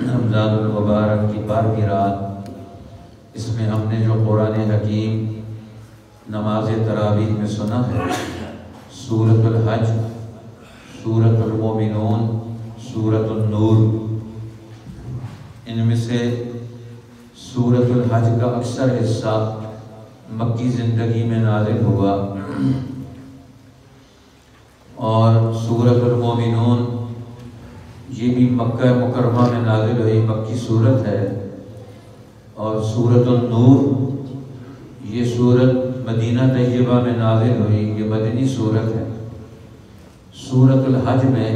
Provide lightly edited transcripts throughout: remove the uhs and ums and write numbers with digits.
رمضان المبارک کی 12ویں رات، اس میں ہم نے جو قرآن حکیم نماز تراویح میں سنا ہے، سورۃ الحج، سورۃ المومنون، سورۃ النور، ان میں سے سورۃ الحج کا اکثر حصہ مکی زندگی میں نازل ہوا، اور سورۃ المومنون یہ بھی مکہ مکرمہ میں نازل ہوئی، مکی صورت ہے، اور سورۃ النور یہ سورت مدینہ طیبہ میں نازل ہوئی، یہ مدنی صورت ہے۔ سورۃ الحج میں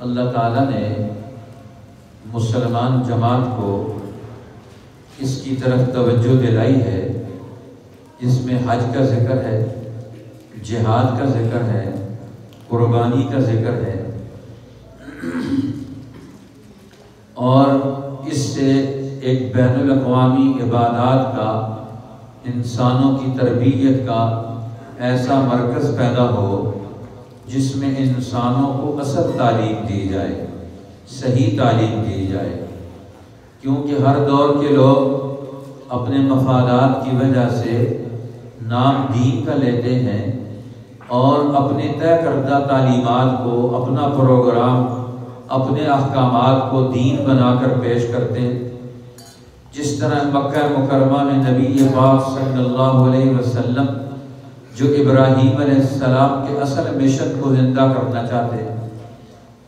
اللہ تعالیٰ نے مسلمان جماعت کو اس کی طرف توجہ دلائی ہے، اس میں حج کا ذکر ہے، جہاد کا ذکر ہے، قربانی کا ذکر ہے، اور اس سے ایک بین الاقوامی عبادات کا، انسانوں کی تربیت کا ایسا مرکز پیدا ہو جس میں انسانوں کو اصل تعلیم دی جائے، صحیح تعلیم دی جائے، کیونکہ ہر دور کے لوگ اپنے مفادات کی وجہ سے نام دین کا لیتے ہیں اور اپنے طے کردہ تعلیمات کو، اپنا پروگرام، اپنے احکامات کو دین بنا کر پیش کرتے ہیں۔ جس طرح مکہ مکرمہ میں نبی پاک صلی اللہ علیہ وسلم جو ابراہیم علیہ السلام کے اصل مشن کو زندہ کرنا چاہتے ہیں،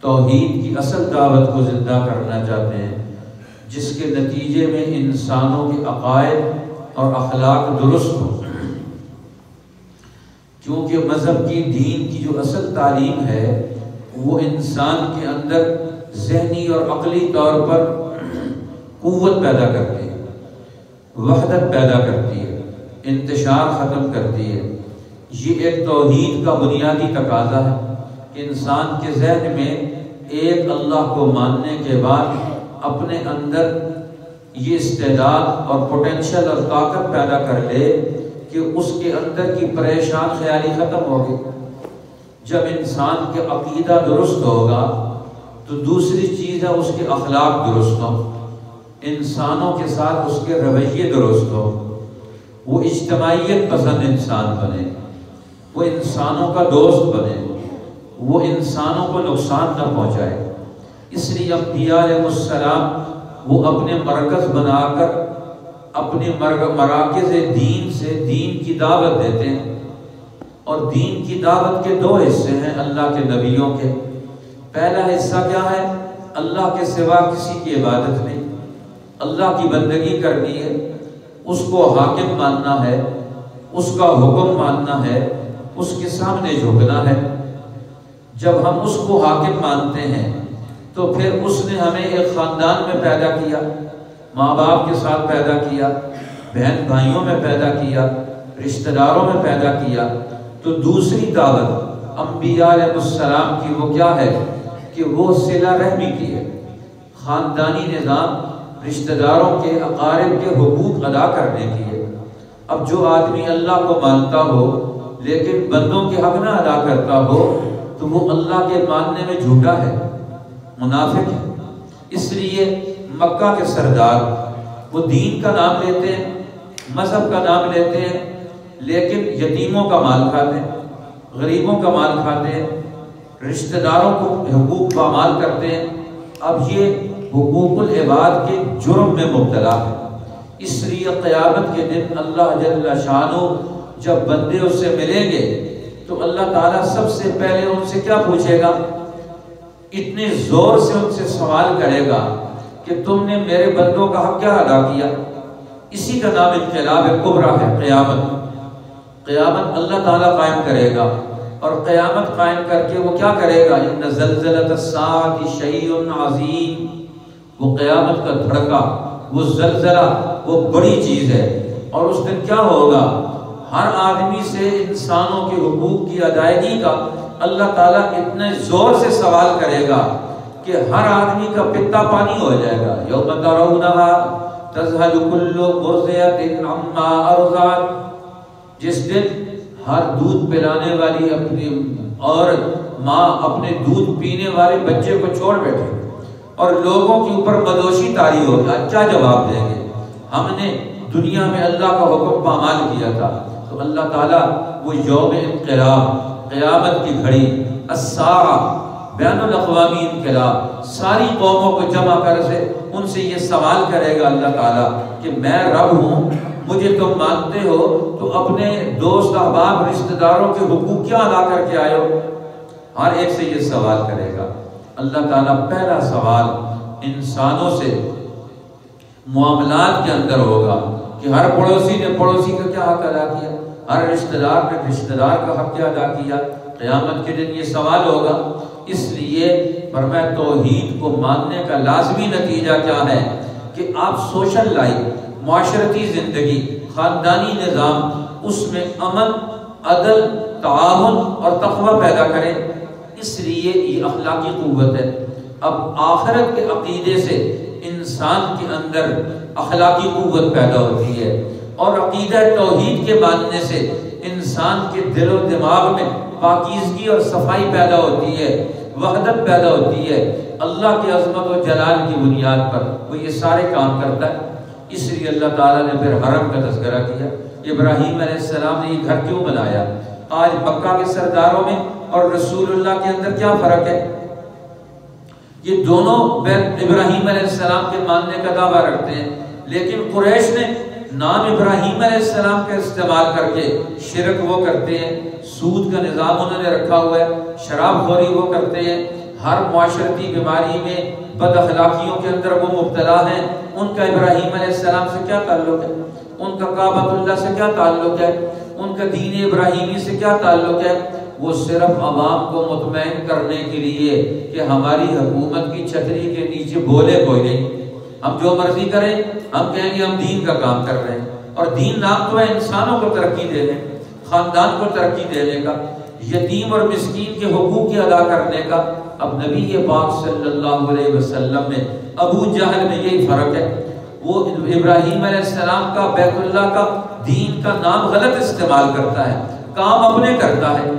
توحید کی اصل دعوت کو زندہ کرنا چاہتے ہیں، جس کے نتیجے میں انسانوں کے عقائد اور اخلاق درست ہو، کیونکہ مذہب کی، دین کی جو اصل تعلیم ہے وہ انسان کے اندر ذہنی اور عقلی طور پر قوت پیدا کرتی ہے، وحدت پیدا کرتی ہے، انتشار ختم کرتی ہے۔ یہ ایک توحید کا بنیادی تقاضا ہے کہ انسان کے ذہن میں ایک اللہ کو ماننے کے بعد اپنے اندر یہ استعداد اور پوٹینشل اور طاقت پیدا کر لے کہ اس کے اندر کی پریشان خیالی ختم ہوگی۔ جب انسان کے عقیدہ درست ہوگا تو دوسری چیز ہے اس کے اخلاق درست ہو، انسانوں کے ساتھ اس کے رویے درست ہو، وہ اجتماعیت پسند انسان بنے، وہ انسانوں کا دوست بنے، وہ انسانوں کو نقصان نہ پہنچائے۔ اس لیے انبیاء علیہ السلام وہ اپنے مرکز بنا کر اپنے مراکز دین سے دین کی دعوت دیتے ہیں، اور دین کی دعوت کے 2 حصے ہیں اللہ کے نبیوں کے۔ پہلا حصہ کیا ہے؟ اللہ کے سوا کسی کی عبادت نہیں، اللہ کی بندگی کرنی ہے، اس کو حاکم ماننا ہے، اس کا حکم ماننا ہے، اس کے سامنے جھکنا ہے۔ جب ہم اس کو حاکم مانتے ہیں تو پھر اس نے ہمیں ایک خاندان میں پیدا کیا، ماں باپ کے ساتھ پیدا کیا، بہن بھائیوں میں پیدا کیا، رشتہ داروں میں پیدا کیا۔ تو دوسری دعوت انبیاء علیہ السلام کی وہ کیا ہے کہ وہ صلہ رحمی کی ہے، خاندانی نظام، رشتہ داروں کے، اقارب کے حقوق ادا کرنے کی ہے۔ اب جو آدمی اللہ کو مانتا ہو لیکن بندوں کے حق نہ ادا کرتا ہو تو وہ اللہ کے ماننے میں جھوٹا ہے، منافق ہے۔ اس لیے مکہ کے سردار وہ دین کا نام لیتے ہیں، مذہب کا نام لیتے ہیں، لیکن یتیموں کا مال کھاتے ہیں، غریبوں کا مال کھاتے ہیں، رشتہ داروں کو حقوق پامال کرتے ہیں۔ اب یہ حقوق العباد کے جرم میں مبتلا ہے۔ اس لیے قیامت کے دن اللہ جل شانہ جب بندے اس سے ملیں گے تو اللہ تعالیٰ سب سے پہلے ان سے کیا پوچھے گا؟ اتنے زور سے ان سے سوال کرے گا کہ تم نے میرے بندوں کا حق کیا ادا کیا؟ اسی کا نام انقلاب کبریٰ ہے، قیامت۔ قیامت اللہ تعالیٰ قائم کرے گا، اور قیامت قائم کر کے وہ کیا کرے گا؟ ان زلزلۃ الساعۃ شیء عظیم، وہ قیامت کا دھڑکا، وہ زلزلہ، وہ بڑی چیز ہے۔ اور اس دن کیا ہوگا؟ ہر آدمی سے انسانوں کے حقوق کی ادائیگی کا اللہ تعالیٰ اتنے زور سے سوال کرے گا کہ ہر آدمی کا پتا پانی ہو جائے گا۔ یوم ترونھا تذہل کل مرضعۃ عما ارضعت، جس دن ہر دودھ پلانے والی اپنی عورت ماں اپنے دودھ پینے والے بچے کو چھوڑ بیٹھے اور لوگوں کے اوپر بدوشی طاری ہو گیا، کیا جواب دیں گے؟ ہم نے دنیا میں اللہ کا حکم پامال کیا تھا، تو اللہ تعالیٰ وہ یوم انقلاب، قیامت کی گھڑی، الساعہ، بین الاقوامی انقلاب، ساری قوموں کو جمع کر سے ان سے یہ سوال کرے گا اللہ تعالیٰ کہ میں رب ہوں، مجھے تم مانتے ہو تو اپنے دوست احباب رشتہ داروں کے حقوق کیا ادا کر کے آئے ہو؟ ہر ایک سے یہ سوال کرے گا اللہ تعالیٰ۔ پہلا سوال انسانوں سے معاملات کے اندر ہوگا کہ ہر پڑوسی نے پڑوسی کا کیا حق ادا کیا، ہر رشتہ دار نے رشتہ دار کا حق کیا ادا کیا۔ قیامت کے دن یہ سوال ہوگا۔ اس لیے فرمایا توحید کو ماننے کا لازمی نتیجہ کیا ہے کہ آپ سوشل لائف، معاشرتی زندگی، خاندانی نظام، اس میں امن، عدل، تعاون اور تقوی پیدا کریں۔ اس لیے یہ اخلاقی قوت ہے۔ اب آخرت کے عقیدے سے انسان کے اندر اخلاقی قوت پیدا ہوتی ہے، اور عقیدہ توحید کے ماننے سے انسان کے دل و دماغ میں پاکیزگی اور صفائی پیدا ہوتی ہے، وحدت پیدا ہوتی ہے۔ اللہ کی عظمت و جلال کی بنیاد پر وہ یہ سارے کام کرتا ہے۔ اس لیے اللہ تعالیٰ نے پھر حرم کا تذکرہ کیا۔ ابراہیم علیہ السلام نے یہ گھر کیوں بنایا؟ آج مکہ کے سرداروں میں اور رسول اللہ کے اندر کیا فرق ہے؟ یہ دونوں ابراہیم علیہ السلام کے ماننے کا دعویٰ رکھتے ہیں، لیکن قریش نے نام ابراہیم علیہ السلام کا استعمال کر کے شرک وہ کرتے ہیں، سود کا نظام انہوں نے رکھا ہوا ہے، شراب خوری وہ کرتے ہیں، ہر معاشرتی بیماری میں، بد اخلاقیوں کے اندر وہ مبتلا ہیں۔ ان کا ابراہیم علیہ السلام سے کیا تعلق ہے؟ ان کا کعبۃ اللہ سے کیا تعلق ہے؟ ان کا دین ابراہیمی سے کیا تعلق ہے؟ وہ صرف عوام کو مطمئن کرنے کے لیے کہ ہماری حکومت کی چھتری کے نیچے بولے کوئی نہیں، ہم جو مرضی کریں، ہم کہیں گے ہم دین کا کام کر رہے ہیں۔ اور دین نام تو ہے انسانوں کو ترقی دینے، خاندان کو ترقی دینے کا، یتیم اور مسکین کے حقوق کی ادا کرنے کا۔ اب نبی پاک صلی اللہ علیہ وسلم میں ابو جہل میں یہی فرق ہے، وہ ابراہیم علیہ السلام کا، بیت اللہ کا، دین کا نام غلط استعمال کرتا ہے، کام اپنے کرتا ہے،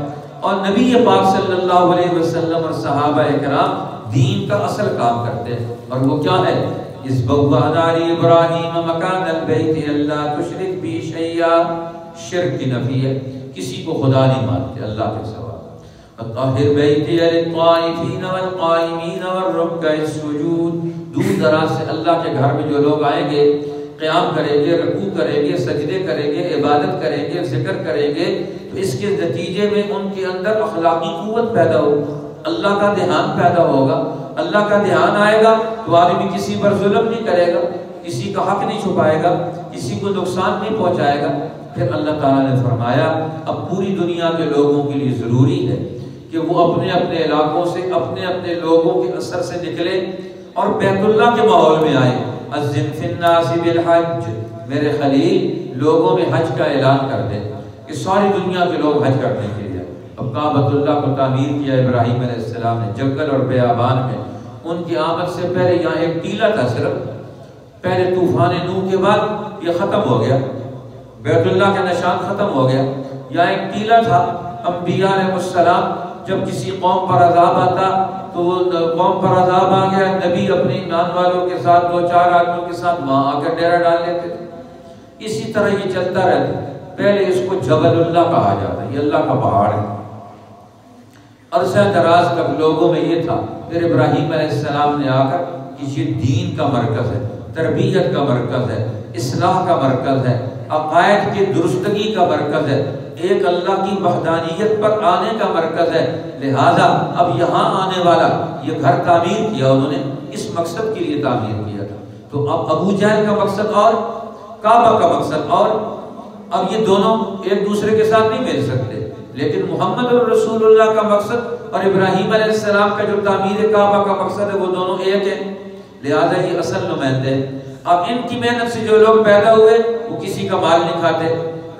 اور نبی پاک صلی اللہ علیہ وسلم اور صحابہ کرام دین کا اصل کام کرتے ہیں۔ اور وہ کیا ہے؟ اس بوأنا ابراہیم مکان البیت اللہ تشرک بی شیئا، شرک کی نفی ہے، کسی کو خدا نہیں مانتے اللہ کے سوا۔ طاہر بیتی للطائفین والقائمین والرکع السجود، دور دراز سے اللہ کے گھر میں جو لوگ آئیں گے، قیام کریں گے، رکوع کریں گے، سجدے کریں گے، عبادت کریں گے، ذکر کریں گے، تو اس کے نتیجے میں ان کے اندر اخلاقی قوت پیدا ہوگی، اللہ کا دھیان پیدا ہوگا۔ اللہ کا دھیان آئے گا تو آدمی کسی پر ظلم نہیں کرے گا، کسی کا حق نہیں چھپائے گا، کسی کو نقصان نہیں پہنچائے گا۔ پھر اللہ تعالیٰ نے فرمایا اب پوری دنیا کے لوگوں کے لیے ضروری ہے کہ وہ اپنے اپنے علاقوں سے، اپنے اپنے لوگوں کے اثر سے نکلے اور بیت اللہ کے ماحول میں آئے۔ اذن فی الناس بالحج، میرے خلیل لوگوں میں حج کا اعلان کر دے کہ ساری دنیا کے لوگ حج کرنے کے لیے۔ اب کعبۃ اللہ کو تعمیر کیا ابراہیم علیہ السلام نے جنگل اور بیابان میں۔ ان کی آمد سے پہلے یہاں ایک ٹیلا تھا، صرف پہلے طوفان نوح کے بعد یہ ختم ہو گیا، بیت اللہ کا نشان ختم ہو گیا۔ یہاں ایک ٹیلا تھا، انبیاء علیہ السلام جب کسی قوم پر عذاب آتا تو وہ قوم پر عذاب آ گیا، نبی اپنے ایمان والوں کے ساتھ، دو چار آدمیوں کے ساتھ وہاں آ کر ڈیرا ڈال لیتے تھے۔ اسی طرح یہ چلتا رہتا۔ پہلے اس کو جبل اللہ کہا جاتا ہے، یہ اللہ کا پہاڑ ہے۔ عرصہ دراز تک لوگوں میں یہ تھا، پھر ابراہیم علیہ السلام نے آ کر کسی دین کا مرکز ہے، تربیت کا مرکز ہے، اصلاح کا مرکز ہے، عقائد کی درستگی کا مرکز ہے، ایک اللہ کی وحدانیت پر آنے کا مرکز ہے۔ لہذا اب یہاں آنے والا یہ گھر تعمیر کیا انہوں نے، اس مقصد کے لیے تعمیر کیا تھا۔ تو اب ابو جہل کا مقصد اور کعبہ کا مقصد اور، اب یہ دونوں ایک دوسرے کے ساتھ نہیں مل سکتے، لیکن محمد رسول اللہ کا مقصد اور ابراہیم علیہ السلام کا جو تعمیر کعبہ کا مقصد ہے وہ دونوں ایک ہیں، لہذا یہ اصل نمائندے ہیں۔ اب ان کی محنت سے جو لوگ پیدا ہوئے وہ کسی کا مال نہیں کھاتے،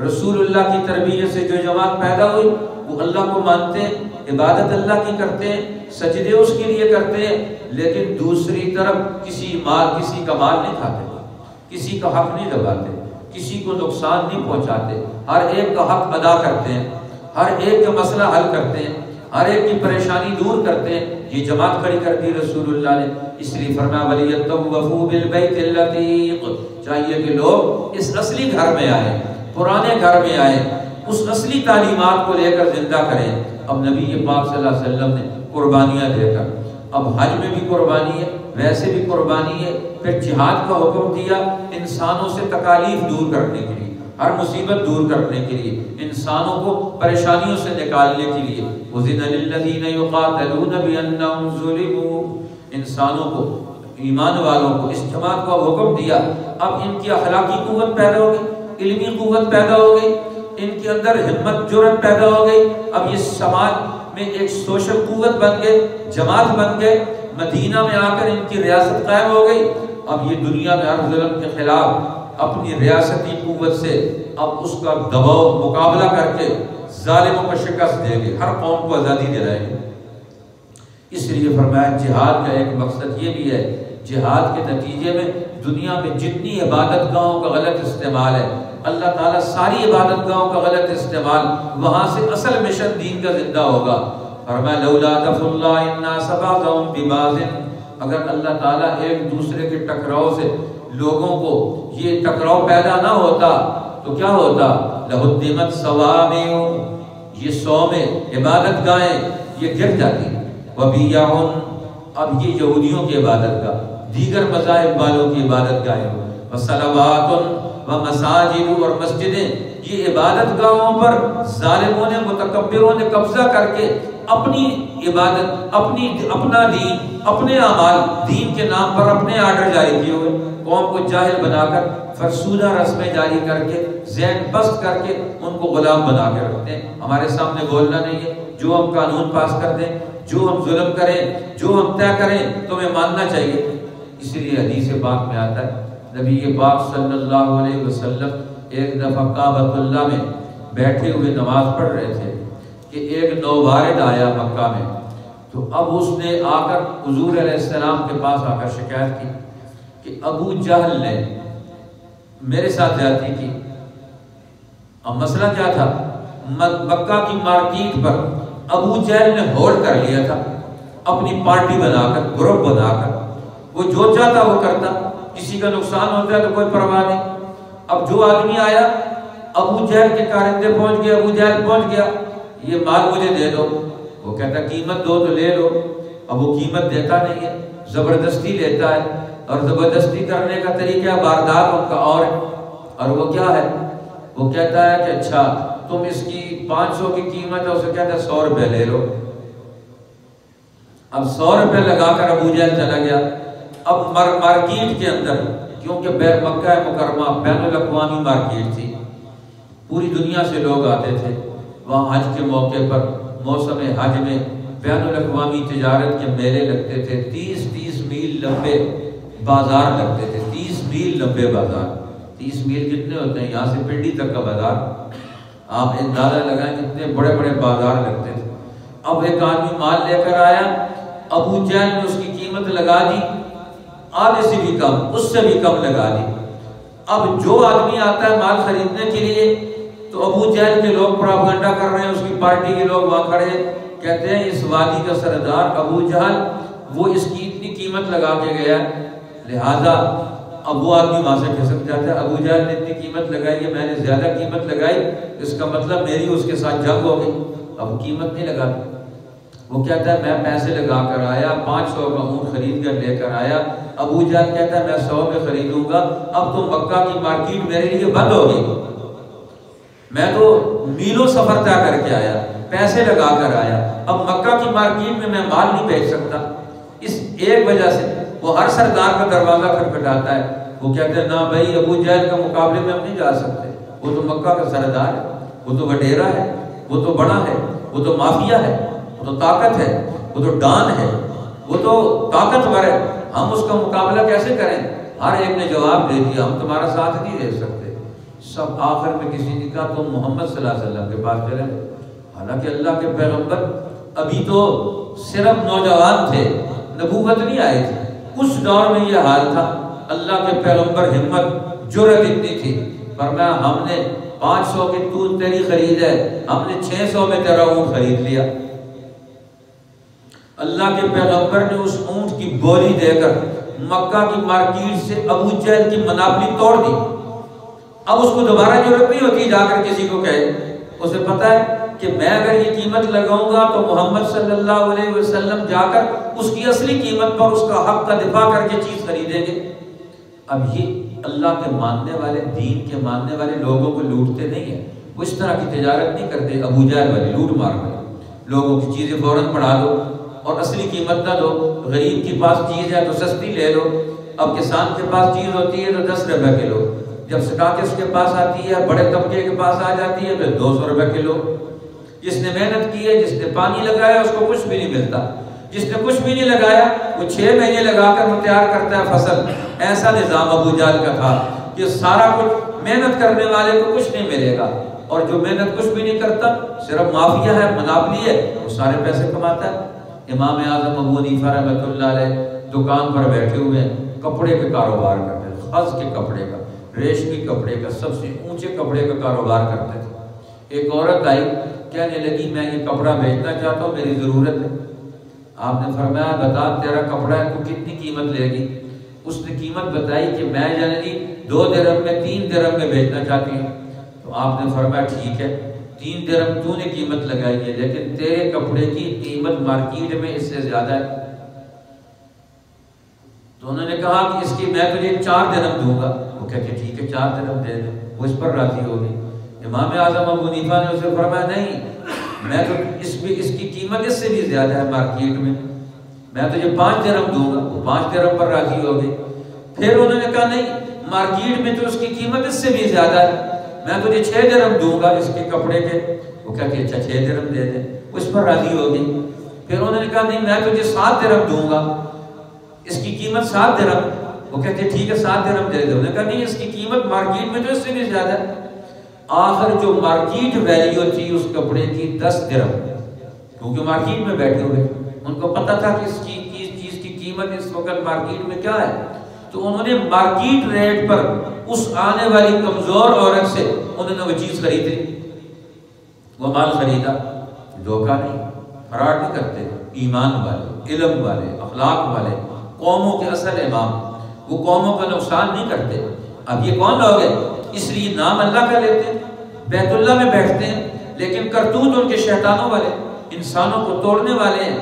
رسول اللہ کی تربیت سے جو جماعت پیدا ہوئی وہ اللہ کو مانتے ہیں، عبادت اللہ کی کرتے ہیں، سجدے اس کے لیے کرتے ہیں، لیکن دوسری طرف کسی کا مال نہیں کھاتے، کسی کا حق نہیں دباتے، کسی کو نقصان نہیں پہنچاتے، ہر ایک کا حق ادا کرتے ہیں، ہر ایک کا مسئلہ حل کرتے ہیں۔ ہر ایک کی پریشانی دور کرتے ہیں. یہ جماعت کھڑی کر دی رسول اللہ نے، اس لیے فرمایا وَلْيَطَّوَّفُوا بِالْبَيْتِ الْعَتِيقِ. چاہیے کہ لوگ اس اصلی گھر میں آئیں، پرانے گھر میں آئیں، اس اصلی تعلیمات کو لے کر زندہ کریں. اب نبی پاک صلی اللہ علیہ وسلم نے قربانیاں دے کر، اب حج میں بھی قربانی ہے، ویسے بھی قربانی ہے، پھر جہاد کا حکم دیا انسانوں سے تکالیف دور کرنے کے لیے، ہر مصیبت دور کرنے کے لیے، انسانوں کو پریشانیوں سے نکالنے کے لیے. وَذِنَ لِلَّذِينَ يُقَاتَلُونَ بِأَنَّهُمْ ظُلِمُوا. انسانوں کو، ایمان والوں کو اس جماعت کو حکم دیا. اب ان کی اخلاقی قوت پیدا ہو گئی، علمی قوت پیدا ہو گئی، ان کے اندر ہمت جرأت پیدا ہو گئی. اب یہ سماج میں ایک سوشل قوت بن گئے، جماعت بن گئے. مدینہ میں آ کر ان کی ریاست قائم ہو گئی. اب یہ دنیا میں ہر ظلم کے خلاف اپنی ریاستی قوت سے اب اس کا دباؤ مقابلہ کر کے ظالموں کو شکست دے گے، ہر قوم کو آزادی دلائیں گے. اس لیے فرمایا جہاد کا ایک مقصد یہ بھی ہے، جہاد کے نتیجے میں دنیا میں جتنی عبادت گاہوں کا غلط استعمال ہے، اللہ تعالیٰ ساری عبادت گاہوں کا غلط استعمال، وہاں سے اصل مشن دین کا زندہ ہوگا. فرمایا لولا دفع اللہ الناس بعضهم ببعض. اگر اللہ تعالیٰ ایک دوسرے کے ٹکراؤ سے لوگوں کو یہ ٹکراؤ پیدا نہ ہوتا تو کیا ہوتا؟ لہدمت صوامع. یہ صومع عبادت گاہیں یہ گر جاتی. وبیع. اب یہ یہودیوں کی عبادت گاہ، دیگر مذاہب والوں کی عبادت گاہیں، وصلوات و مساجد اور مسجدیں، یہ عبادت گاہوں پر ظالموں نے، متکبروں نے قبضہ کر کے اپنی عبادت، اپنا دین، اپنے اعمال، دین کے نام پر اپنے آرڈر جاری کیے ہوئے، قوم کو جاہل بنا کر فرسودہ رسمیں جاری کر کے، ذہن پست کر کے ان کو غلام بنا کے رکھتے ہیں. ہمارے سامنے بولنا نہیں ہے، جو ہم قانون پاس کر دیں، جو ہم ظلم کریں، جو ہم طے کریں تو ہمیں ماننا چاہیے. اس لیے حدیث پاک میں آتا ہے نبی پاک صلی اللہ علیہ وسلم ایک دفعہ کعبۃ اللہ میں بیٹھے ہوئے نماز پڑھ رہے تھے کہ ایک نوبارد آیا مکہ میں. تو اب اس نے آ کر حضور علیہ السلام کے پاس آ کر شکایت کی کہ ابو جہل نے میرے ساتھ زیادتی کی. اب مسئلہ کیا تھا؟ مکہ کی مارکیٹ پر ابو جہل نے ہولڈ کر لیا تھا اپنی پارٹی بنا کر، گروپ بنا کر. وہ جو چاہتا وہ کرتا، کسی کا نقصان ہوتا ہے تو کوئی پرواہ نہیں. اب جو آدمی آیا، ابو جہل کے کارندے پہنچ گئے، ابو جہل پہنچ گیا، یہ مال مجھے دے دو. وہ کہتا قیمت دو تو لے لو. اب وہ قیمت دیتا نہیں ہے، زبردستی لیتا ہے، اور زبردستی کرنے کا طریقہ واردات ان کا اور وہ کیا ہے؟ وہ کہتا ہے کہ اچھا تم اس کی 500 کی قیمت ہے، اسے کہتا ہے 100 روپے لے لو. اب 100 روپے لگا کر ابو جہل چلا گیا. اب مارکیٹ کے اندر، کیونکہ مکہ مکرمہ بین الاقوامی مارکیٹ تھی، پوری دنیا سے لوگ آتے تھے وہاں. حج کے موقع پر موسم حج میں بین الاقوامی تجارت کے میلے لگتے تھے. 30 میل لمبے بازار لگتے تھے. 30 میل لمبے بازار. 30 میل کتنے ہوتے ہیں؟ یہاں سے پنڈی تک کا بازار. آپ اندازہ لگائیں کتنے بڑے بڑے بازار لگتے تھے. اب ایک آدمی مال لے کر آیا، ابو جہل نے اس کی قیمت لگا دی آدھے سے بھی کم، اس سے بھی کم لگا دی. اب جو آدمی آتا ہے مال خریدنے کے لیے تو ابو جہل کے لوگ پروپیگنڈا کر رہے ہیں، اس کی پارٹی کے لوگ وہاں کھڑے کہتے ہیں اس وادی کا سردار ابو جہل وہ اس کی اتنی قیمت لگا کے گیا، لہذا اب وہ آدمی وہاں سے کھسک جاتا ہے. ابو جہل نے اتنی قیمت لگائی ہے، میں نے زیادہ قیمت لگائی، اس کا مطلب میری اس کے ساتھ جنگ ہو گئی. اب قیمت نہیں لگاتی. وہ کہتا ہے میں پیسے لگا کر آیا، 500 کا اونٹ خرید کر لے کر آیا. ابو جہل کہتا ہے میں 100 میں خریدوں گا. اب تو مکہ کی مارکیٹ میرے لیے بند ہو گئی. میں تو میلوں سفر طے کر کے آیا، پیسے لگا کر آیا، اب مکہ کی مارکیٹ میں مال نہیں بیچ سکتا. اس ایک وجہ سے وہ ہر سردار کا دروازہ کھٹکھٹاتا ہے. وہ کہتے ہیں نہ بھائی ابو جہل کا مقابلے میں ہم نہیں جا سکتے، وہ تو مکہ کا سردار ہے، وہ تو وڈیرا ہے، وہ تو بڑا ہے، وہ تو مافیا ہے، وہ تو طاقت ہے، وہ تو ڈان ہے، وہ تو طاقتور ہے، ہم اس کا مقابلہ کیسے کریں؟ ہر ایک نے جواب دے دیا ہم تمہارا ساتھ نہیں دے سکتے. سب آخر میں کسی نے کہا تم محمد صلی اللہ علیہ وسلم کے پاس چلے. حالانکہ اللہ کے پیغمبر ابھی تو صرف نوجوان تھے، نبوت نہیں آئے تھے. اس دور میں یہ حال تھا. اللہ کے پیغمبر ہمت جرأت اتنی تھی، فرمایا ہم نے 500 کی تیری خرید ہے، ہم نے 600 میں تیرا اونٹ خرید لیا. اللہ کے پیغمبر نے اس اونٹ کی بولی دے کر مکہ کی مارکیٹ سے ابو جہل کی مناپلی توڑ دی. اب اس کو دوبارہ ضرورت نہیں ہوتی جا کر کسی کو کہے. اسے پتا ہے کہ میں اگر یہ قیمت لگاؤں گا تو محمد صلی اللہ علیہ وسلم جا کر اس کی اصلی قیمت پر اس کا حق کا دفاع کر کے چیز خریدیں گے. اب یہ اللہ کے ماننے والے، دین کے ماننے والے لوگوں کو لوٹتے نہیں ہیں. وہ اس طرح کی تجارت نہیں کرتے ابو جہل والی لوٹ مار کر. لوگوں کی چیزیں فوراً بڑھا دو اور اصلی قیمت نہ دو. غریب کے پاس چیز ہے تو سستی لے لو. اب کسان کے پاس چیز ہوتی ہے تو 10 روپے کلو. جب سٹاکس کے پاس آتی ہے، بڑے طبقے کے پاس آ جاتی ہے تو 200 روپے کلو. جس نے محنت کی ہے، جس نے پانی لگایا، اس کو کچھ بھی نہیں ملتا. جس نے کچھ بھی نہیں لگایا وہ 6 مہینے لگا کر وہ تیار کرتا ہے فصل. ایسا نظام ابو جہل کا تھا کہ سارا کچھ محنت کرنے والے کو کچھ نہیں ملے گا، اور جو محنت کچھ بھی نہیں کرتا، صرف مافیا ہے، مناپلی ہے، وہ سارے پیسے کماتا ہے. امام اعظم ابو حنیفہ رحمۃ اللہ علیہ دکان پر بیٹھے ہوئے ہیں، کپڑے کے کاروبار کرتے ہیں، خز کے کپڑے کا، ریشمی کپڑے کا، سب سے اونچے کپڑے کا کاروبار کرتے تھے. ایک عورت آئی، کہنے لگی میں یہ کپڑا بیچنا چاہتا ہوں، میری ضرورت ہے. آپ نے فرمایا بتا تیرا کپڑا ہے تو کتنی قیمت لے گی؟ اس نے قیمت بتائی کہ میں یعنی 2 درہم میں 3 درہم میں بیچنا چاہتی ہوں. تو آپ نے فرمایا ٹھیک ہے، 3 درہم تو نے قیمت لگائی ہے، لیکن تیرے کپڑے کی قیمت مارکیٹ میں اس سے زیادہ ہے. تو انہوں نے کہا کہ اس کی میں تجھے 4 درہم دوں گا. وہ کہتے ٹھیک ہے 4 درہم دے دیں. وہ اس پر راضی ہو گئی. امام اعظم ابو حنیفہ نے اسے فرمایا نہیں، میں تو اس کی قیمت اس سے بھی زیادہ ہے مارکیٹ میں تجھے 5 درہم دوں گا. وہ 5 درہم پر راضی ہو گئی. پھر انہوں نے کہا نہیں، مارکیٹ میں تو اس کی قیمت اس سے بھی زیادہ ہے، میں تجھے 6 درہم دوں گا اس کے کپڑے کے. وہ کہتے اچھا 6 درہم دے دیں. اس پر راضی ہو گئی. پھر انہوں نے کہا نہیں، میں تجھے 7 درہم دوں گا، اس کی قیمت 7 درہم. وہ کہتے ٹھیک ہے 7 درہم دے دیں. انہوں نے کہا نہیں، اس کی قیمت مارکیٹ میں تو اس سے بھی زیادہ ہے. آخر جو مارکیٹ ویلیو تھی اس کپڑے کی 10 درہم، کیونکہ مارکیٹ میں بیٹھے ہوئے ان کو پتا تھا کہ اس چیز کی قیمت اس وقت مارکیٹ میں کیا ہے. تو انہوں نے مارکیٹ ریٹ پر اس آنے والی کمزور عورت سے انہوں نے وہ چیز خریدی، وہ مال خریدا. دھوکہ نہیں، فراڈ نہیں کرتے. ایمان والے، علم والے، اخلاق والے، قوموں کے اصل امام، وہ قوموں کا نقصان نہیں کرتے. اب یہ کون لوگ ہیں؟ اس لیے نام اللہ کا لیتے ہیں، بیت اللہ میں بیٹھتے ہیں، لیکن کرتوت ان کے شیطانوں والے، انسانوں کو توڑنے والے ہیں،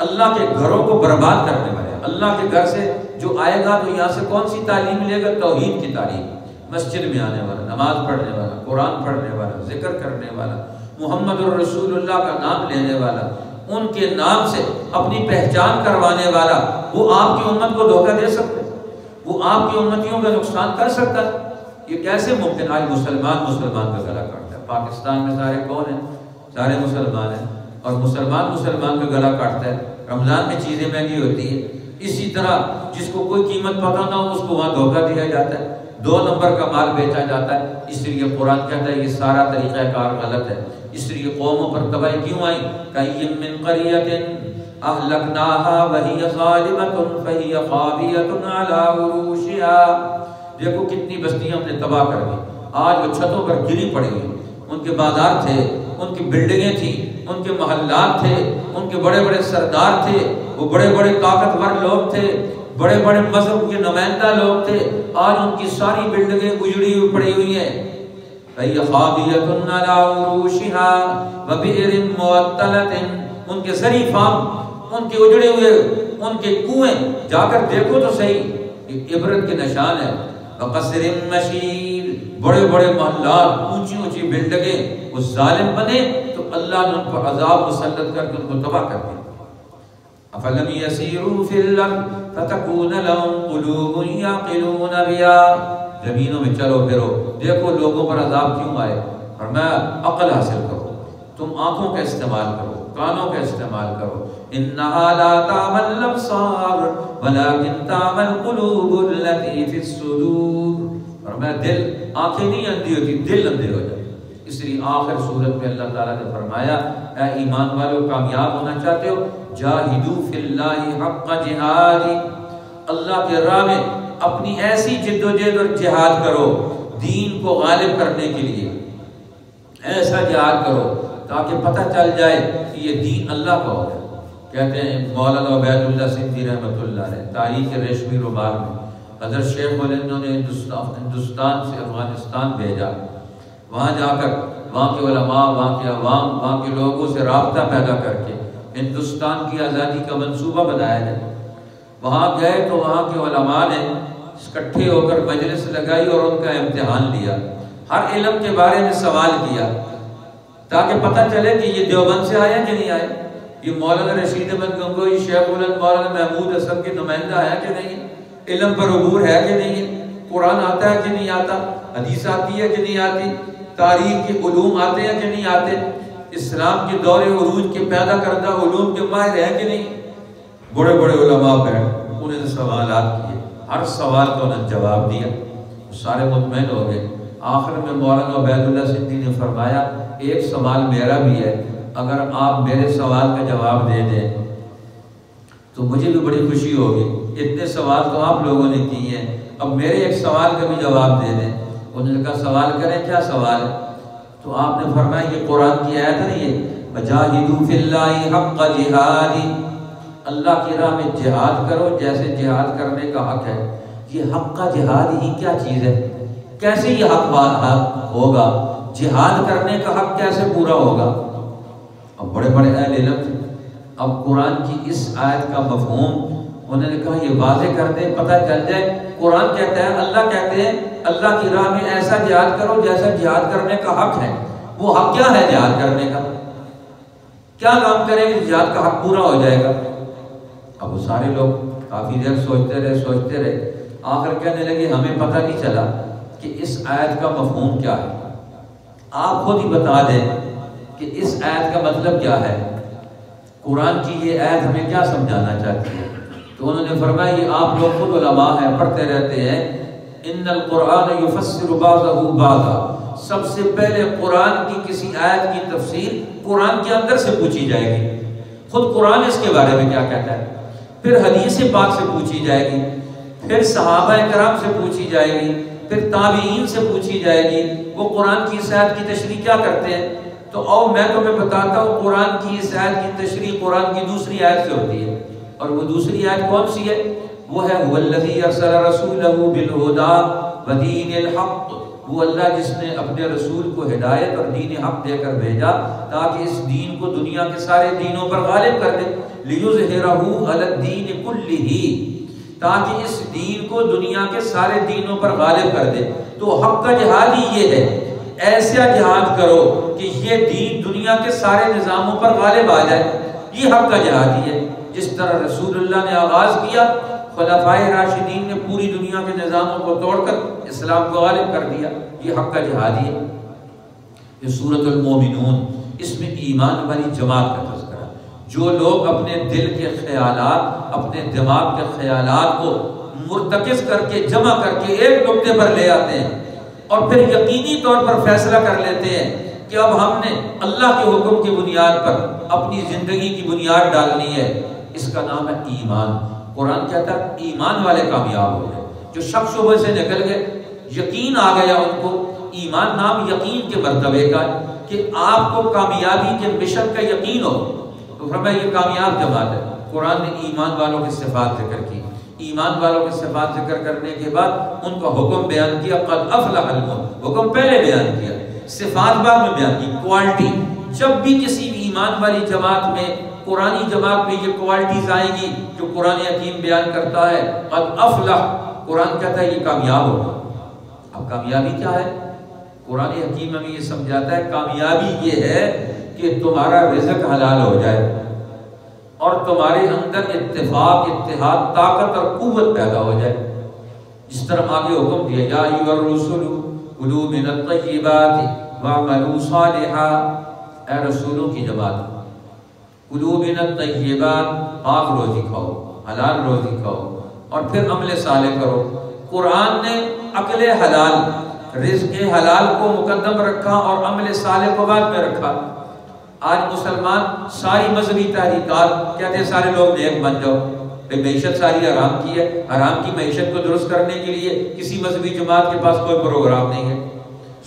اللہ کے گھروں کو برباد کرنے والے ہیں. اللہ کے گھر سے جو آئے گا تو یہاں سے کون سی تعلیم لے گا؟ توحید کی تعلیم. مسجد میں آنے والا، نماز پڑھنے والا، قرآن پڑھنے والا، ذکر کرنے والا، محمد الرسول اللہ کا نام لینے والا، ان کے نام سے اپنی پہچان کروانے والا، وہ آپ کی امت کو دھوکہ دے سکتا ہے، وہ آپ کی امتیوں کا نقصان کر سکتا ہے. یہ کیسے ممکن؟ آج مسلمان کا گلا کاٹتا ہے. پاکستان میں سارے کون ہیں؟ سارے مسلمان ہیں، اور مسلمان کا گلا کاٹتا ہے. رمضان میں چیزیں مہنگی ہوتی ہیں. اسی طرح جس کو کوئی قیمت پتہ نہ ہو اس کو وہاں دھوکہ دیا جاتا ہے، 2 نمبر کا مال بیچا جاتا ہے. اس لیے قرآن کہتا ہے یہ سارا طریقہ کار غلط ہے. اس لیے قوموں پر تباہی کیوں آئی؟ کَأَيٍّ مِّن قَرْيَةٍ أَهْلَكْنَاهَا وَهِيَ ظَالِمَةٌ فَهِيَ خَاوِيَةٌ عَلَىٰ عُرُوشِهَا. دیکھو کتنی بستیاں ہم نے تباہ کر دی، آج وہ چھتوں پر گری پڑی ہوئی. ان کے بازار تھے، ان کی بلڈنگیں تھیں، ان کے محلات تھے، ان کے بڑے بڑے سردار تھے، وہ بڑے بڑے طاقتور لوگ تھے، بڑے بڑے مذہب کے نمائندہ لوگ تھے. آج ان کی ساری بلڈنگیں اجڑی ہوئی پڑی ہوئی ہیں. فَهِيَ خَاوِيَةٌ عَلَىٰ عُرُوشِهَا وَبِئْرٍ مُّعَطَّلَةٍ. ان کے زرعی فارم، ان کے اجڑے ہوئے ان کے کنویں جا کر دیکھو تو صحیح، یہ عبرت کے نشان ہے. وَقَصْرٍ مَّشِيدٍ. بڑے بڑے محلات، اونچی اونچی بلڈنگیں. وہ ظالم بنے تو اللہ نے ان پر عذاب مسلط کر کے ان کو تباہ کر دیا. أَفَلَمْ يَسِيرُوا فِي الْأَرْضِ فَتَكُونَ لَهُمْ قُلُوبٌ يَعْقِلُونَ بِهَا. زمینوں میں چلو پھرو، دیکھو لوگوں پر عذاب کیوں آئے. فرمایا عقل حاصل کرو، تم آنکھوں کا استعمال کرو، کانوں کا استعمال کرو. إِنَّهَا لَا تَعْمَى الْأَبْصَارُ وَلَكِنْ تَعْمَى الْقُلُوبُ الَّتِي فِي الصُّدُورِ. فرمایا دل، آنکھیں نہیں اندھی ہوتی، دل اندھے ہو جاتے. اس لیے آخر صورت میں اللہ تعالیٰ نے فرمایا اے ایمان والو کامیاب ہونا چاہتے ہو، جاہدوا فی اللہ حق جہادی. اللہ کے راہ میں اپنی ایسی جد و جہد اور جہاد کرو دین کو غالب کرنے کے لیے. ایسا جہاد کرو تاکہ پتہ چل جائے کہ یہ دین اللہ کا ہوگا. کہتے ہیں مولانا عبید اللہ سندھی رحمۃ اللہ علیہ تاریخ ریشمی رومال میں حضرت شیخ انہوں نے ہندوستان سے افغانستان بھیجا، وہاں جا کر وہاں کے علماء، وہاں کے عوام، وہاں کے لوگوں سے رابطہ پیدا کر کے ہندوستان کی آزادی کا منصوبہ بنایا ہے۔ وہاں گئے تو وہاں کے علماء نے اکٹھے ہو کر مجلس لگائی اور ان کا امتحان لیا، ہر علم کے بارے میں سوال کیا تاکہ پتہ چلے کہ یہ دیوبند سے آیا کہ نہیں آئے، یہ مولانا رشید احمد گنگوئی، شیخ بلند مولانا محمود حسن کے نمائندہ ہے کہ نہیں، علم پر عبور ہے کہ نہیں، قرآن آتا ہے کہ نہیں آتا، حدیث آتی ہے کہ نہیں آتی، تاریخ کے علوم آتے ہیں کہ نہیں آتے، اسلام کے دور عروج کے پیدا کردہ علوم کے ماہر ہیں کہ نہیں۔ بڑے بڑے علماء بیٹھ انہیں سوالات کیے، ہر سوال کا انہوں نے جواب دیا، سارے مطمئن ہو گئے۔ آخر میں مولانا عبید اللہ سندھی نے فرمایا ایک سوال میرا بھی ہے، اگر آپ میرے سوال کا جواب دے دیں تو مجھے بھی بڑی خوشی ہوگی، اتنے سوال تو آپ لوگوں نے کیے ہیں، اب میرے ایک سوال کا بھی جواب دے دیں۔ انہوں نے کہا سوال کریں، کیا سوال ہے؟ تو آپ نے فرمایا یہ قرآن کی آیت ہے، یہ وَجَاهِدُوا فِي اللَّهِ حَقَّ جِهَادِ، اللہ کی راہ میں جہاد کرو جیسے جہاد کرنے کا حق ہے۔ یہ حق کا جہاد ہی کیا چیز ہے؟ کیسے یہ حق ہوگا؟ جہاد کرنے کا حق کیسے پورا ہوگا؟ اب بڑے بڑے اہل علم تھے، اب قرآن کی اس آیت کا مفہوم انہوں نے کہا یہ واضح کر دیں، پتہ چل جائے۔ قرآن کہتا ہے، اللہ کہتے ہیں اللہ کی راہ میں ایسا جہاد کرو جیسا جہاد کرنے کا حق ہے۔ وہ حق کیا ہے جہاد کرنے کا؟ کیا کام کریں گے جہاد کا حق پورا ہو جائے گا؟ اب وہ سارے لوگ کافی دیر سوچتے رہے، آخر کہنے لگے ہمیں پتہ نہیں چلا کہ اس آیت کا مفہوم کیا ہے، آپ خود ہی بتا دیں کہ اس آیت کا مطلب کیا ہے، قرآن کی یہ آیت ہمیں کیا سمجھانا چاہتی ہے۔ تو انہوں نے فرمایا یہ آپ لوگ خود علماء ہیں، پڑھتے رہتے ہیں، ان القرآن یفسر بعضہ بعضا، سب سے پہلے قرآن کی کسی آیت کی تفسیر قرآن کے اندر سے پوچھی جائے گی، خود قرآن اس کے بارے میں کیا کہتا ہے، پھر حدیث پاک سے پوچھی جائے گی، پھر صحابہ کرام سے پوچھی جائے گی، پھر تابعین سے پوچھی جائے گی وہ قرآن کی اس آیت کی تشریح کیا کرتے ہیں۔ تو میں تمہیں بتاتا ہوں قرآن کی اس آیت کی تشریح قرآن کی دوسری آیت سے ہوتی ہے، اور وہ دوسری آیت کون سی ہے؟ وہ ہے هو الذی ارسل رسولہ بالہدی ودین الحق، وہ اللہ جس نے اپنے رسول کو ہدایت اور دین حق دے کر بھیجا تاکہ اس دین کو دنیا کے سارے دینوں پر غالب کر دے، لیظہرہ علی الدین کلہ، تاکہ اس دین کو دنیا کے سارے دینوں پر غالب کر دے۔ تو حق کا جہاد ہی یہ ہے، ایسا جہاد کرو کہ یہ دین دنیا کے سارے نظاموں پر غالب آ جائے، یہ حق کا جہاد ہی ہے۔ جس طرح رسول اللہ نے آغاز کیا، خلفائے راشدین نے پوری دنیا کے نظاموں کو توڑ کر اسلام کو غالب کر دیا، یہ حق کا جہاد ہی ہے۔ یہ سورۃ المومنون، اس میں ایمان والی جماعت کا تذکرہ، جو لوگ اپنے دل کے خیالات، اپنے دماغ کے خیالات کو مرتکز کر کے جمع کر کے ایک نقطے پر لے آتے ہیں اور پھر یقینی طور پر فیصلہ کر لیتے ہیں کہ اب ہم نے اللہ کے حکم کی بنیاد پر اپنی زندگی کی بنیاد ڈالنی ہے، اس کا نام ہے ایمان۔ قرآن کہتا ہے ایمان والے کامیاب ہو گئے، جو شک شبہ سے نکل گئے، یقین آ گیا ان کو۔ ایمان نام یقین کے مرتبے کا ہے کہ آپ کو کامیابی کے مشن کا یقین ہو، تو فرمایا یہ کامیاب جماعت ہے۔ قرآن نے ایمان والوں کی صفات ذکر کی، ایمان والوں کی صفات ذکر کرنے کے بعد ان کا حکم بیان کیا، قد افلح المؤمنون، حکم پہلے بیان کیا، صفات بعد میں بیان کی، کوالٹی۔ جب بھی کسی ایمان والی جماعت میں، قرآنی جماعت میں یہ کوالٹیز آئیں گی جو قرآن حکیم بیان کرتا ہے، قد افلح، قرآن کہتا ہے یہ کامیاب ہوگا۔ اب کامیابی کیا ہے؟ قرآن حکیم ہمیں یہ سمجھاتا ہے کامیابی یہ ہے کہ تمہارا رزق حلال ہو جائے اور تمہارے اندر اتفاق، اتحاد، طاقت اور قوت پیدا ہو جائے۔ جس طرح آگے حکم دیا، یا ایھا الرسل کلوا من الطیبات واعملوا صالحا، اے رسولوں کی جماعت، کلوا من الطیبات، پاک روزی کھاؤ، حلال روزی کھاؤ، اور پھر عمل صالح کرو۔ قرآن نے عقل حلال، رزق حلال کو مقدم رکھا اور عمل صالح کو بعد میں رکھا۔ آج مسلمان ساری مذہبی تحریکات کہتے ہیں سارے لوگ نیک بن جاؤ، معیشت ساری حرام کی ہے، حرام کی معیشت کو درست کرنے کے لیے کسی مذہبی جماعت کے پاس کوئی پروگرام نہیں ہے۔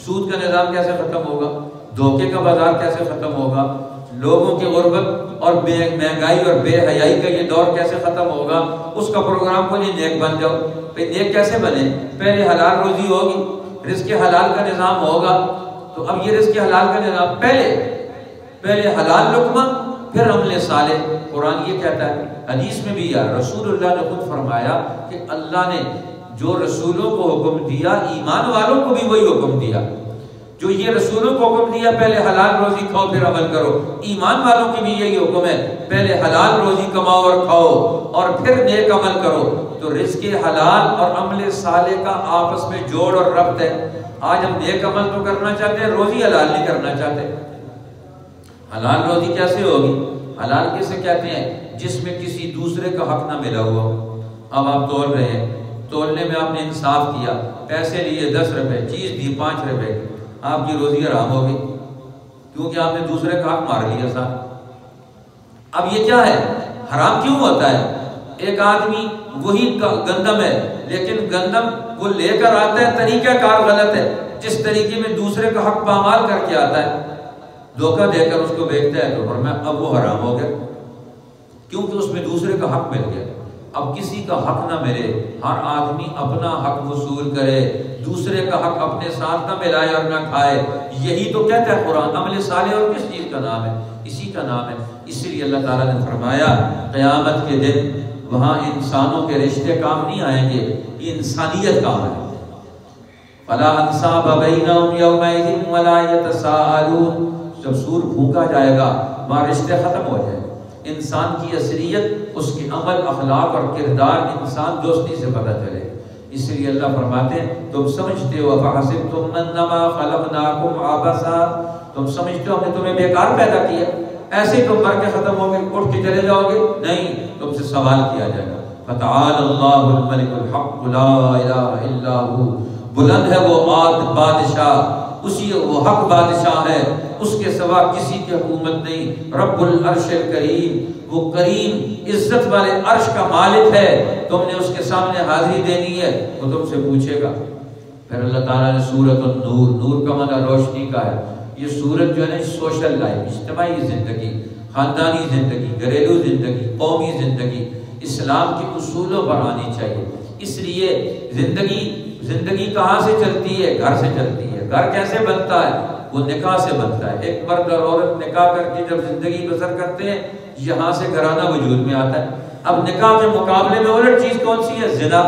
سود کا نظام کیسے ختم ہوگا؟ دھوکے کا بازار کیسے ختم ہوگا؟ لوگوں کی غربت اور مہنگائی اور بے حیائی کا یہ دور کیسے ختم ہوگا، اس کا پروگرام کو نہیں، نیک بن جاؤ۔ پھر نیک کیسے بنے؟ پہلے حلال روزی ہوگی، رزق حلال کا نظام ہوگا۔ تو اب یہ رزق حلال کا نظام پہلے حلال لقمہ پھر عمل صالح۔ قرآن یہ کہتا ہے، حدیث میں بھی رسول اللہ نے خود فرمایا کہ اللہ نے جو رسولوں کو حکم دیا، ایمان والوں کو بھی وہی حکم دیا۔ جو یہ رسولوں کو حکم دیا پہلے حلال روزی کھاؤ پھر عمل کرو، ایمان والوں کی بھی یہی حکم ہے، پہلے حلال روزی کماؤ اور کھاؤ اور پھر نیک عمل کرو۔ تو رزق حلال اور عمل صالح کا آپس میں جوڑ اور ربط ہے۔ آج ہم نیک عمل تو کرنا چاہتے ہیں، روزی حلال نہیں کرنا چاہتے۔ حلال روزی کیسے ہوگی؟ حلال کیسے کہتے ہیں؟ جس میں کسی دوسرے کا حق نہ ملا ہوا۔ اب آپ تول رہے ہیں، تولنے میں آپ نے انصاف کیا، پیسے لیے 10 روپے، چیز دی 5 روپے، آپ کی روزی حرام ہو گئی کیونکہ آپ نے دوسرے کا حق مار لیا صاحب۔ اب یہ کیا ہے؟ حرام کیوں ہوتا ہے؟ ایک آدمی وہی گندم ہے لیکن گندم وہ لے کر آتا ہے، طریقہ کار غلط ہے، جس طریقے میں دوسرے کا حق پامال کر کے آتا ہے، دھوکہ دے کر اس کو بیچتا ہے، تو فرمایا اب وہ حرام ہو گیا کیونکہ اس میں دوسرے کا حق مل گیا۔ اب کسی کا حق نہ ملے، ہر آدمی اپنا حق وصول کرے، دوسرے کا حق اپنے ساتھ نہ ملائے اور نہ کھائے۔ یہی تو کہتا ہے قرآن۔ عمل صالح اور کس چیز کا نام ہے؟ اسی کا نام ہے۔ اسی لیے اللہ تعالیٰ نے فرمایا قیامت کے دن وہاں انسانوں کے رشتے کام نہیں آئیں گے، یہ انسانیت کام ہے۔ فَلَا أَنْسَابَ بَيْنَهُمْ يَوْمَئِذٍ وَلَا يَتَسَاءَلُونَ۔ جب سور پھونکا جائے گا وہاں رشتے ختم ہو جائیں گے۔ انسان کی اصلیت اس کے عمل، اخلاق اور کردار انسان دوستی سے پتہ چلے۔ اس لیے اللہ فرماتے ہیں تم سمجھتے ہو فَحَسِبْتُمْ أَنَّمَا خَلَقْنَاكُمْ عَبَثًا، تم سمجھتے ہو ہم نے تمہیں بیکار پیدا کیا، ایسے ہی تم مر کے ختم ہو گے، اٹھ کے چلے جاؤ گے؟ نہیں، تم سے سوال کیا جائے گا۔ فَتَعَالَى اللَّهُ الْمَلِكُ الْحَقُّ لَا إِلَٰهَ إِلَّا هُوَ، بلند ہے وہ عاد بادشاہ، اسی وہ حق بادشاہ ہے، اس کے سوا کسی کی حکومت نہیں۔ رب العرش الکریم، وہ کریم عزت والے عرش کا مالک ہے، تم نے اس کے سامنے حاضری دینی ہے، وہ تم سے پوچھے گا۔ پھر اللہ تعالیٰ نے سورۃ النور، نور کا معنی روشنی کا ہے، یہ سورت جو ہے نا سوشل لائف، اجتماعی زندگی، خاندانی زندگی، گھریلو زندگی، قومی زندگی، اسلام کے اصولوں پر آنی چاہیے۔ اس لیے زندگی کہاں سے چلتی ہے؟ گھر سے چلتی ہے۔ گھر کیسے بنتا ہے؟ وہ نکاح سے بنتا ہے۔ ایک مرد اور عورت نکاح کر کے جب زندگی بسر کرتے ہیں، یہاں سے گھرانہ وجود میں آتا ہے۔ اب نکاح کے مقابلے میں الٹ چیز کون سی ہے؟ زنا۔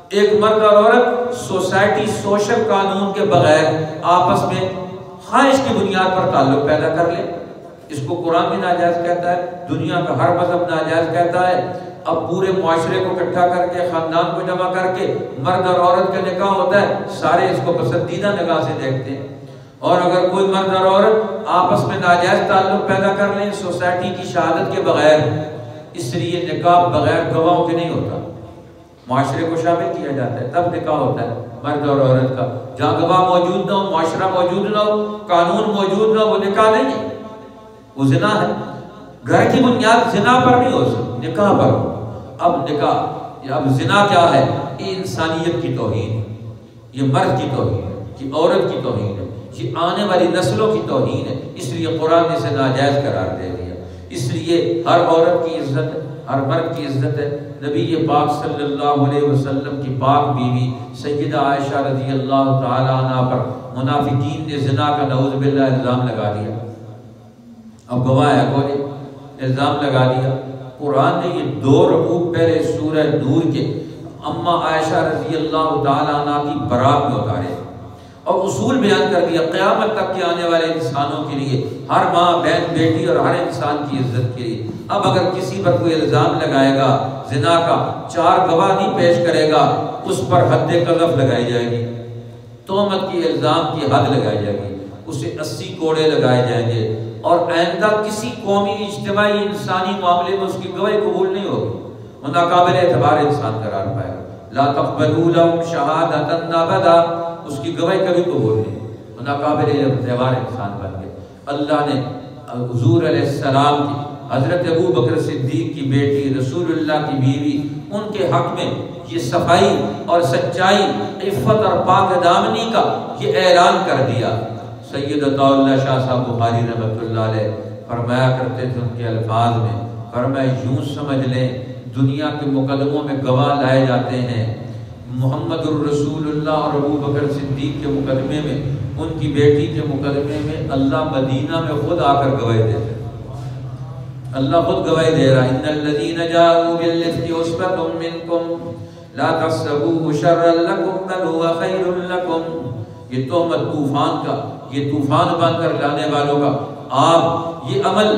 ایک مرد اور عورت سوسائٹی، سوشل قانون کے بغیر آپس میں خواہش کی بنیاد پر تعلق پیدا کر لے، اس کو قرآن بھی ناجائز کہتا ہے، دنیا کا ہر مذہب ناجائز کہتا ہے۔ اب پورے معاشرے کو اکٹھا کر کے، خاندان کو جمع کر کے مرد اور عورت کا نکاح ہوتا ہے، سارے اس کو پسندیدہ نگاہ سے دیکھتے ہیں۔ اور اگر کوئی مرد اور عورت آپس میں ناجائز تعلق پیدا کر لیں سوسائٹی کی شہادت کے بغیر، اس لیے نکاح بغیر گواہوں کے نہیں ہوتا، معاشرے کو شامل کیا جاتا ہے، تب نکاح ہوتا ہے مرد اور عورت کا۔ جہاں گواہ موجود نہ ہو، معاشرہ موجود نہ ہو، قانون موجود نہ ہو، وہ نکاح نہیں ہے، وہ زنا ہے۔ گھر کی بنیاد زنا پر نہیں ہو سکتی، نکاح پر ہو۔ اب نکاح، اب زنا کیا ہے؟ یہ انسانیت کی توہین ہے، یہ مرد کی توہین ہے، یہ عورت کی توہین ہے، یہ آنے والی نسلوں کی توہین ہے۔ اس لیے قرآن نے اسے ناجائز قرار دے دیا۔ اس لیے ہر عورت کی عزت ہے، ہر مرد کی عزت ہے۔ نبی پاک صلی اللہ علیہ وسلم کی پاک بیوی سیدہ عائشہ رضی اللہ تعالی عنہ پر منافقین نے زنا کا نعوذ باللہ الزام لگا دیا۔ اب گواہ ہے کوئی، الزام لگا دیا۔ قرآن نے یہ 2 رکوع پہلے سورہ نور کے اما عائشہ رضی اللہ تعالی عنہ کی برات میں اتارے اور اصول بیان کر دیا قیامت تک کے آنے والے انسانوں کے لیے، ہر ماں، بہن، بیٹی اور ہر انسان کی عزت کے لیے۔ اب اگر کسی پر کوئی الزام لگائے گا زنا کا، 4 گواہ نہیں پیش کرے گا، اس پر حد قذف لگائی جائے گی، تہمت کی الزام کی حد لگائی جائے گی، اسے 80 کوڑے لگائے جائیں گے، اور آئندہ کسی قومی، اجتماعی، انسانی معاملے میں اس کی گواہی قبول نہیں ہوگی، وہ ناقابل اعتبار انسان قرار پائے گا۔ لا تقبلوا لهم شهادة ابدا، اس کی گواہی کبھی قبول نہیں، وہ ناقابل اعتبار انسان بن گئے۔ اللہ نے حضور علیہ السلام کی، حضرت ابو بکر صدیق کی بیٹی، رسول اللہ کی بیوی، ان کے حق میں یہ صفائی اور سچائی، عفت اور پاک دامنی کا یہ اعلان کر دیا۔ سید عطا اللہ شاہ صاحب بخاری رحمۃ اللہ علیہ فرمایا کرتے تھے ان کے الفاظ میں، فرمایا یوں سمجھ لیں دنیا کے مقدموں میں گواہ لائے جاتے ہیں، محمد الرسول اللہ اور ابو بکر صدیق کے مقدمے میں، ان کی بیٹی کے مقدمے میں اللہ مدینہ میں خود آ کر گواہی دیتے ہیں۔ اللہ خود گواہی دے رہا ہے، ان الذین جاءوا بالافک عصبۃ منکم لا تحسبوه شرا لکم بل هو خیر لکم۔ یہ تہمت طوفان کا، یہ طوفان بن کر لانے والوں کا، آپ یہ عمل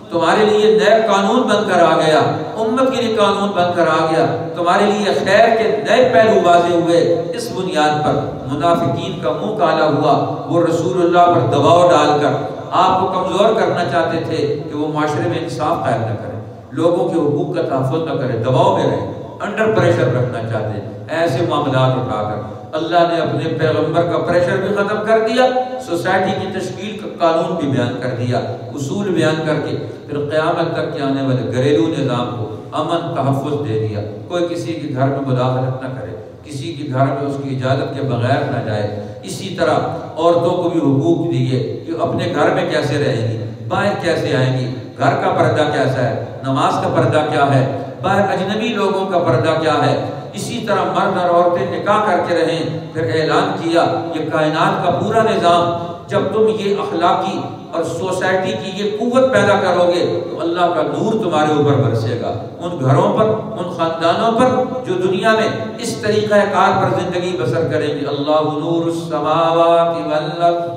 تمہارے لیے نئے قانون بن کر آ گیا، امت کے لیے قانون بن کر آ گیا، تمہارے لیے خیر کے نئے پہلو واضح ہوئے۔ اس بنیاد پر منافقین کا منہ کالا ہوا، وہ رسول اللہ پر دباؤ ڈال کر آپ کو کمزور کرنا چاہتے تھے کہ وہ معاشرے میں انصاف قائم نہ کرے، لوگوں کے حقوق کا تحفظ نہ کرے، دباؤ میں رہے، انڈر پریشر رکھنا چاہتے ہیں۔ ایسے معاملات اٹھا کر اللہ نے اپنے پیغمبر کا پریشر بھی ختم کر دیا، سوسائٹی کی تشکیل کا قانون بھی بیان کر دیا، اصول بیان کر کے پھر قیامت تک کے آنے والے گھریلو نظام کو امن تحفظ دے دیا۔ کوئی کسی کے گھر میں مداخلت نہ کرے، کسی کے گھر میں اس کی اجازت کے بغیر نہ جائے۔ اسی طرح عورتوں کو بھی حقوق دیے کہ اپنے گھر میں کیسے رہیں گی، باہر کیسے آئیں گی، گھر کا پردہ کیسا ہے، نماز کا پردہ کیا ہے، باہر اجنبی لوگوں کا پردہ کیا ہے۔ اسی طرح مرد اور عورتیں نکاح کر کے رہیں۔ پھر اعلان کیا یہ کائنات کا پورا نظام، جب تم یہ اخلاقی اور سوسائٹی کی یہ قوت پیدا کرو گے تو اللہ کا نور تمہارے اوپر برسے گا، ان گھروں پر، ان خاندانوں پر جو دنیا میں اس طریقہ کار پر زندگی بسر کریں گے۔ اللہ نور السماوات والارض،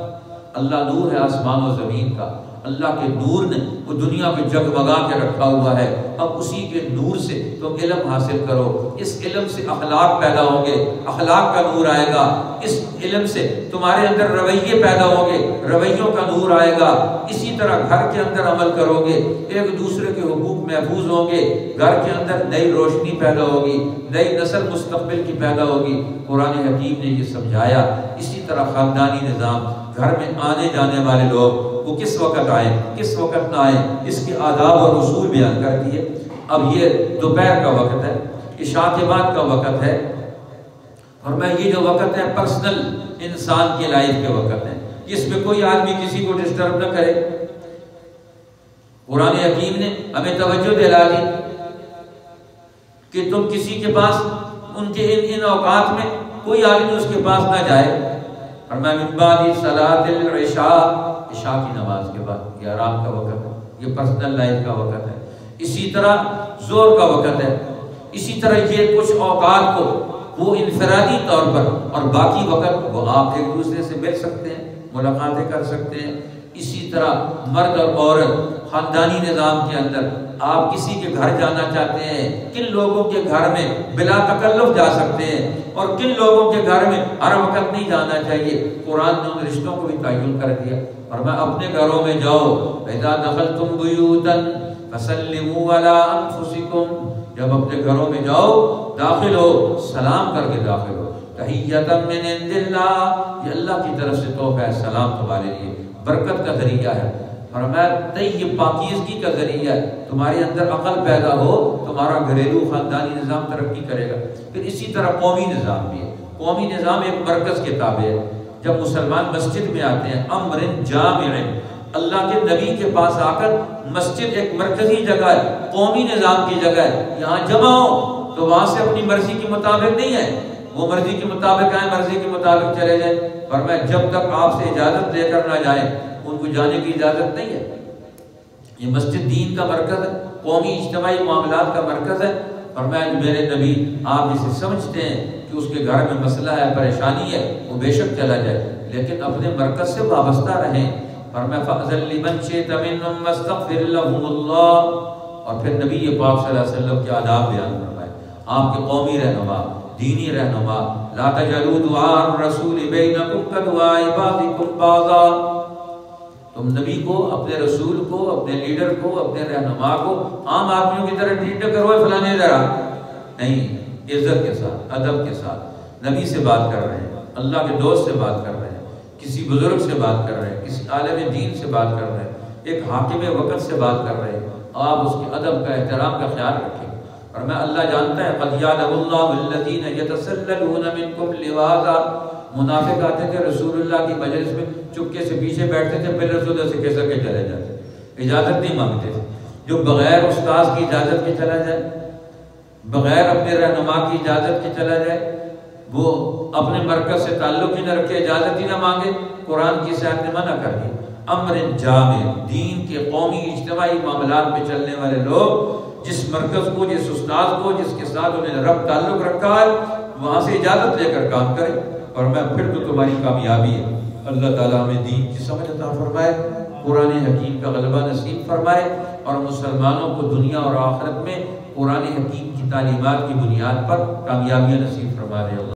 اللہ نور ہے آسمان و زمین کا، اللہ کے نور نے وہ دنیا کو جگمگا کے رکھا ہوا ہے۔ اب اسی کے نور سے تم علم حاصل کرو، اس علم سے اخلاق پیدا ہوں گے، اخلاق کا نور آئے گا، اس علم سے تمہارے اندر رویے پیدا ہوں گے، رویوں کا نور آئے گا۔ اسی طرح گھر کے اندر عمل کرو گے، ایک دوسرے کے حقوق محفوظ ہوں گے، گھر کے اندر نئی روشنی پیدا ہوگی، نئی نسل مستقبل کی پیدا ہوگی۔ قرآن حکیم نے یہ سمجھایا۔ اسی طرح خاندانی نظام، گھر میں آنے جانے والے لوگ وہ کس وقت آئیں، کس وقت نہ آئیں، اس کے آداب اور اصول بیان کر دیے۔ اب یہ دوپہر کا وقت ہے، عشاء کے بعد کا وقت ہے، اور میں یہ جو وقت ہے پرسنل انسان کی لائف کے وقت ہے، اس میں کوئی آدمی کسی کو ڈسٹرب نہ کرے۔ قرآن حکیم نے ہمیں توجہ دلا دی کہ تم کسی کے پاس ان کے ان اوقات میں کوئی آدمی اس کے پاس نہ جائے۔ فرمایا من بعد صلاۃ العشاء، عشاء کی نماز کے بعد، یہ آرام کا وقت ہے، یہ پرسنل لائف کا وقت ہے۔ اسی طرح زور کا وقت ہے۔ اسی طرح یہ کچھ اوقات کو وہ انفرادی طور پر، اور باقی وقت وہ آپ ایک دوسرے سے مل سکتے ہیں، ملاقاتیں کر سکتے ہیں۔ اسی طرح مرد اور عورت خاندانی نظام کے اندر آپ کسی کے گھر جانا چاہتے ہیں، کن لوگوں کے گھر میں بلا تکلف جا سکتے ہیں اور کن لوگوں کے گھر میں ہر وقت نہیں جانا چاہیے۔ قرآن نے ان رشتوں کو بھی تعین کر دیا، اور میں اپنے گھروں میں جاؤ، اذا دخلتم بیوتا فسلموا علی انفسکم، جب اپنے گھروں میں جاؤ داخل ہو سلام کر کے داخل ہو، تحیۃ من عند اللہ، یہ اللہ کی طرف سے تحفہ ہے، سلام تمہارے لیے برکت کا ذریعہ ہے۔ فرمایا یہ پاکیزگی کا ذریعہ ہے، تمہارے اندر عقل پیدا ہو، تمہارا گھریلو خاندانی نظام ترقی کرے گا۔ پھر اسی طرح قومی نظام بھی ہے۔ قومی نظام ایک مرکز کے تابع ہے۔ جب مسلمان مسجد میں آتے ہیں، امر جامع، اللہ کے نبی کے پاس آ کر مسجد ایک مرکزی جگہ ہے، قومی نظام کی جگہ ہے، یہاں جمع ہو تو وہاں سے اپنی مرضی کے مطابق نہیں ہے، وہ مرضی کے مطابق آئیں، مرضی کے مطابق چلے جائیں۔ فرمایا جب تک آپ سے اجازت لے کر نہ جائیں ان کو جانے کی اجازت نہیں ہے۔ یہ مسجد دین کا مرکز ہے، قومی اجتماعی معاملات کا مرکز ہے۔ فرمایا میرے نبی آپ اسے سمجھتے ہیں کہ اس کے گھر میں مسئلہ ہے، پریشانی ہے، وہ بے شک چلا جائے، لیکن اپنے مرکز سے وابستہ رہیں۔ فرمایا فَأْذَن لِمَنْ شِئْتَ مِنْهُمْ وَاسْتَغْفِرْ لَهُمُ اللَّهُ، اور پھر نبی پاک صلی اللہ علیہ وسلم کے آداب بیان فرمائے، آپ کے قومی رہنما، دینی رہنما، لا تجعلوا دعاء الرسول بینکم کدعاء بعضکم بعضا، تم نبی کو، اپنے رسول کو، اپنے لیڈر کو، اپنے رہنما کو عام آدمیوں کی طرح ٹریٹ نہ کرو، فلانے ذرا نہیں، عزت کے ساتھ، ادب کے ساتھ نبی سے بات کر رہے ہیں، اللہ کے دوست سے بات کر رہے ہیں، کسی بزرگ سے بات کر رہے ہیں، کسی عالم دین سے بات کر رہے ہیں، ایک حاکم وقت سے بات کر رہے ہیں، آپ اس کے ادب کا، احترام کا خیال رکھیں۔ اور میں اللہ جانتا ہے قد یعلم اللہ الذین یتسللون منکم لواذا، منافق آتے تھے رسول اللہ کی مجلس میں، چپکے سے پیچھے بیٹھتے تھے، پھر رسول اللہ سے کیسا کہ چلے جاتے، اجازت نہیں مانگتے تھے. جو بغیر استاذ کی اجازت کے چلا جائے، بغیر اپنے رہنما کی اجازت کے چلا جائے، وہ اپنے مرکز سے تعلق ہی نہ رکھے، اجازت ہی نہ مانگے، قرآن کی صحت نے منع کر دی. امر جامع، دین کے قومی اجتماعی معاملات میں چلنے والے لوگ جس مرکز کو، جس استاذ کو، جس کے ساتھ انہیں رب تعلق رکھا ہے، وہاں سے اجازت لے کر کام کریں. اور میں پھر تو تمہاری کامیابی ہے. اللہ تعالیٰ ہمیں دین کی سمجھ عطا فرمائے، قرآن حکیم کا غلبہ نصیب فرمائے، اور مسلمانوں کو دنیا اور آخرت میں قرآن حکیم کی تعلیمات کی بنیاد پر کامیابیاں نصیب فرما دے.